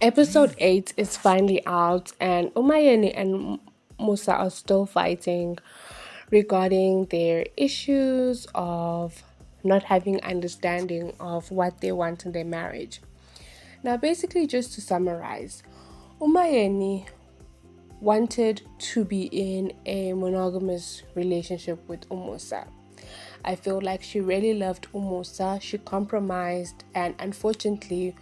Episode 8 is finally out, and Umayeni and Musa are still fighting regarding their issues of not having understanding of what they want in their marriage. Now, basically, just to summarize, Umayeni wanted to be in a monogamous relationship with Umusa. I feel like she really loved Umusa. She compromised, and unfortunately,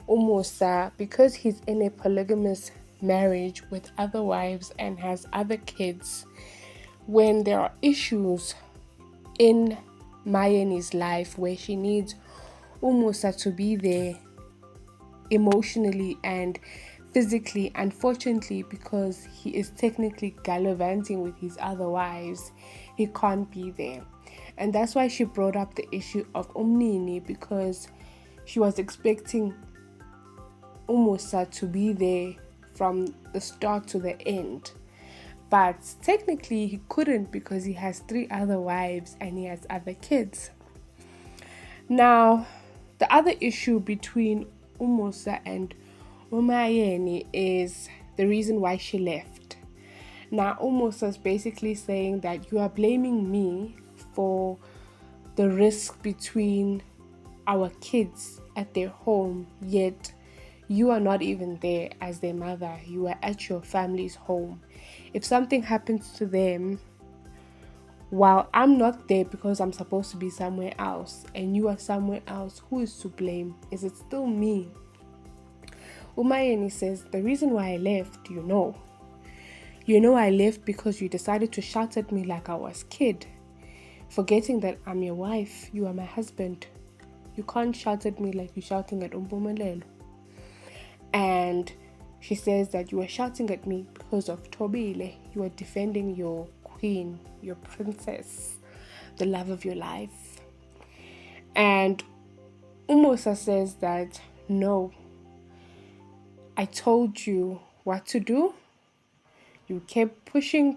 Umusa, because he's in a polygamous marriage with other wives and has other kids, when there are issues in Mayeni's life where she needs Umusa to be there emotionally and physically, unfortunately, because he is technically gallivanting with his other wives, he can't be there. And that's why she brought up the issue of Umnini, because she was expecting Umusa to be there from the start to the end. But technically he couldn't because he has 3 other wives and he has other kids. Now, the other issue between Umusa and Umayeni is the reason why she left. Now, Umusa is basically saying that you are blaming me for the risk between our kids at their home, yet you are not even there as their mother. You are at your family's home. If something happens to them while I'm not there because I'm supposed to be somewhere else and you are somewhere else, who is to blame? Is it still me? Umayeni says, the reason why I left, I left because you decided to shout at me like I was kid, forgetting that I'm your wife, you are my husband. You can't shout at me like you're shouting at Umpumelelo. And she says that you were shouting at me because of Tobile. You were defending your queen, your princess, the love of your life. And Umusa says that, no, I told you what to do. You kept pushing,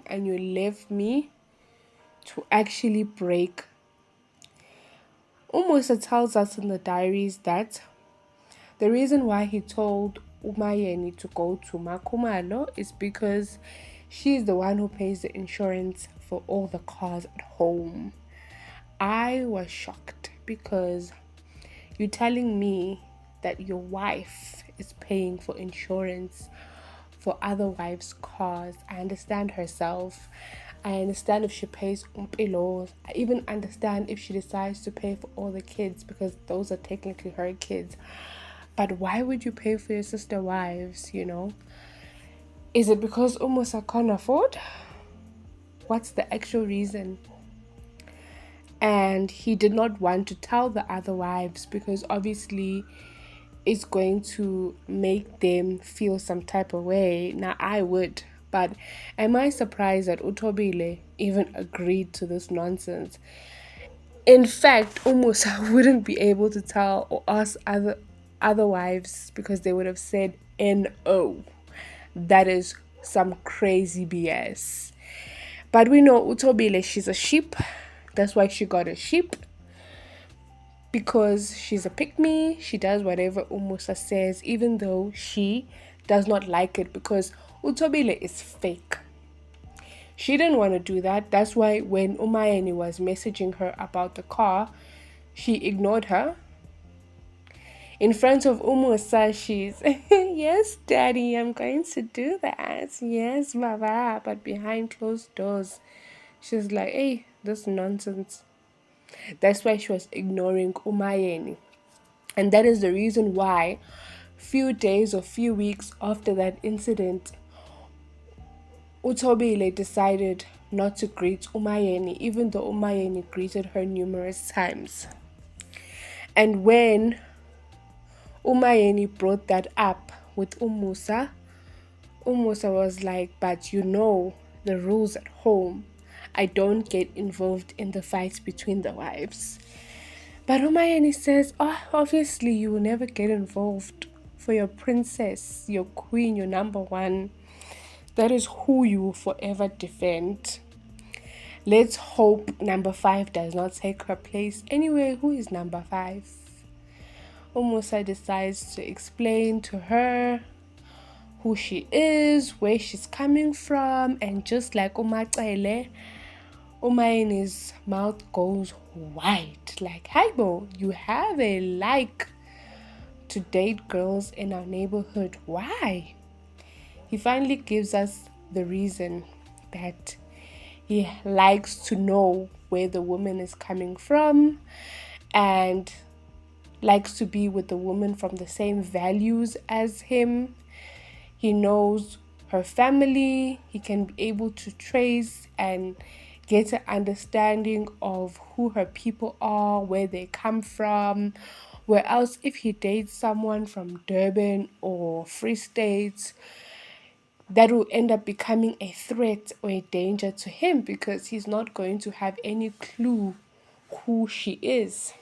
and you left me to actually break. Umusa tells us in the diaries that the reason why he told Umayeni to go to Makumalo is because she's the one who pays the insurance for all the cars at home. I was shocked because you're telling me that your wife is paying for insurance for other wives' cars. I understand herself. I understand if she pays umpilos. I even understand if she decides to pay for all the kids because those are technically her kids. But why would you pay for your sister wives, Is it because Umusa can't afford? What's the actual reason? And he did not want to tell the other wives because obviously it's going to make them feel some type of way. Now, I would. But am I surprised that Utobile even agreed to this nonsense? In fact, Umusa wouldn't be able to tell or ask other wives because they would have said no. That is some crazy BS. But we know Utobile, she's a sheep. That's why she got a sheep. Because she's a pick-me, she does whatever Umusa says, even though she does not like it because Utobile is fake. She didn't want to do that. That's why when Umayeni was messaging her about the car, she ignored her. In front of Umusa, she's, yes, daddy, I'm going to do that. Yes, baba. But behind closed doors, she's like, hey, this nonsense. That's why she was ignoring Umayeni. And that is the reason why few days or few weeks after that incident, Utobile decided not to greet Umayeni, even though Umayeni greeted her numerous times. And when Umayeni brought that up with Umusa was like, but the rules at home. I don't get involved in the fights between the wives. But Umayeni says, obviously you will never get involved for your princess, your queen, your number one. That is who you will forever defend. Let's hope number 5 does not take her place. Anyway, who is number 5? Umusa decides to explain to her who she is, where she's coming from, and just like Umacele, Umayeni's mouth goes wide. Like, Haibo, you have a like to date girls in our neighborhood. Why? He finally gives us the reason that he likes to know where the woman is coming from and likes to be with the woman from the same values as him. He knows her family. He can be able to trace and get an understanding of who her people are, where they come from. Where else, if he dates someone from Durban or Free State, that will end up becoming a threat or a danger to him because he's not going to have any clue who she is.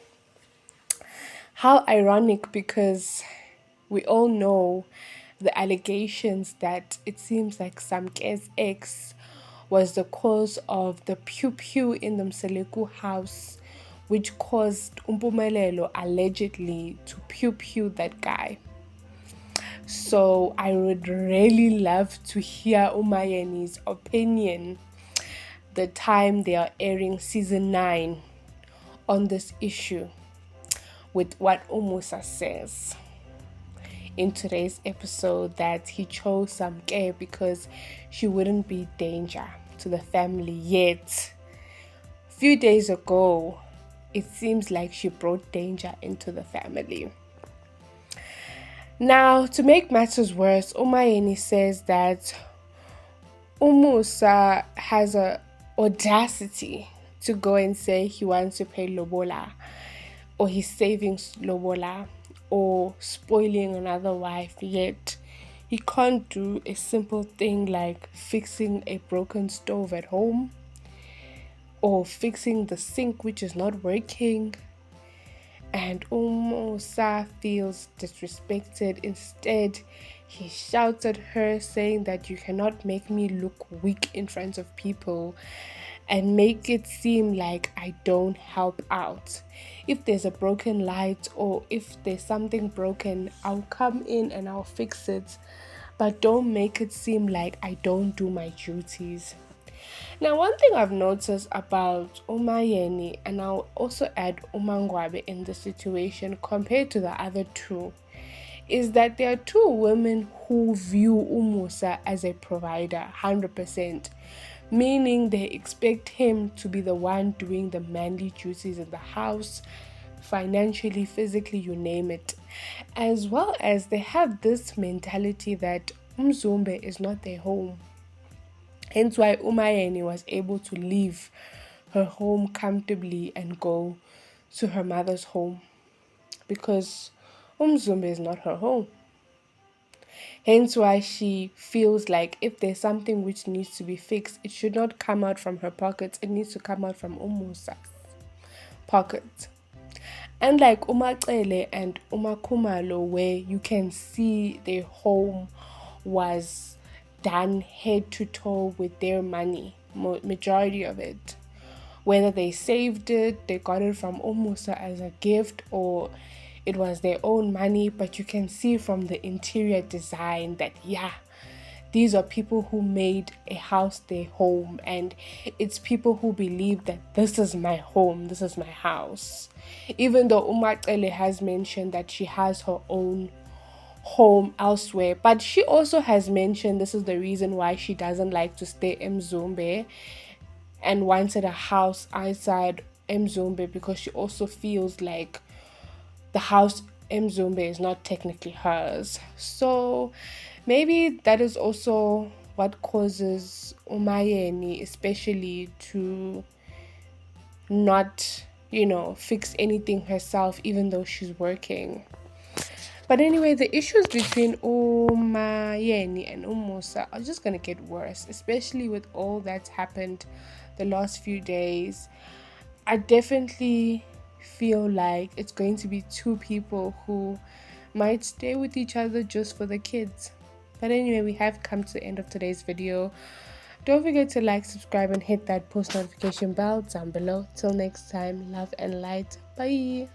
How ironic, because we all know the allegations that it seems like Samke's ex was the cause of the pew pew in the Mseleku house, which caused Umpumelelo allegedly to pew pew that guy. So I would really love to hear Umayeni's opinion the time they are airing season 9 on this issue with what Umusa says in today's episode, that he chose Samke because she wouldn't be danger to the family yet. A few days ago, it seems like she brought danger into the family. Now, to make matters worse, Umayeni says that Umusa has a audacity to go and say he wants to pay Lobola, or he's saving Lobola, or spoiling another wife, yet he can't do a simple thing like fixing a broken stove at home or fixing the sink which is not working. And Umusa feels disrespected. Instead, he shouts at her saying that you cannot make me look weak in front of people and make it seem like I don't help out. If there's a broken light or if there's something broken, I'll come in and I'll fix it. But don't make it seem like I don't do my duties. Now, one thing I've noticed about Umayeni, and I'll also add Umangwabe in the situation compared to the other two, is that there are two women who view Umusa as a provider 100%, meaning they expect him to be the one doing the manly duties in the house, financially, physically, you name it. As well as they have this mentality that Umzumbe is not their home. Hence why Umayeni was able to leave her home comfortably and go to her mother's home, because Umzumbe is not her home. Hence why she feels like if there's something which needs to be fixed, it should not come out from her pockets. It needs to come out from Umusa's pocket. Unlike Umacele and Umakumalo, where you can see their home was done head to toe with their money, majority of it. Whether they saved it, they got it from Umusa as a gift, or it was their own money, but you can see from the interior design that, yeah, these are people who made a house their home, and it's people who believe that this is my home, this is my house. Even though Umacele has mentioned that she has her own home elsewhere, but she also has mentioned this is the reason why she doesn't like to stay in Mzumbe and wanted a house outside Mzumbe, because she also feels like the house Mzumbe is not technically hers. So maybe that is also what causes Umayeni especially to not, fix anything herself even though she's working. But anyway, the issues between Umayeni and Umusa are just going to get worse, especially with all that's happened the last few days. I definitely feel like it's going to be two people who might stay with each other just for the kids. But anyway, we have come to the end of today's video. Don't forget to like, subscribe, and hit that post notification bell down below. Till next time, love and light. Bye.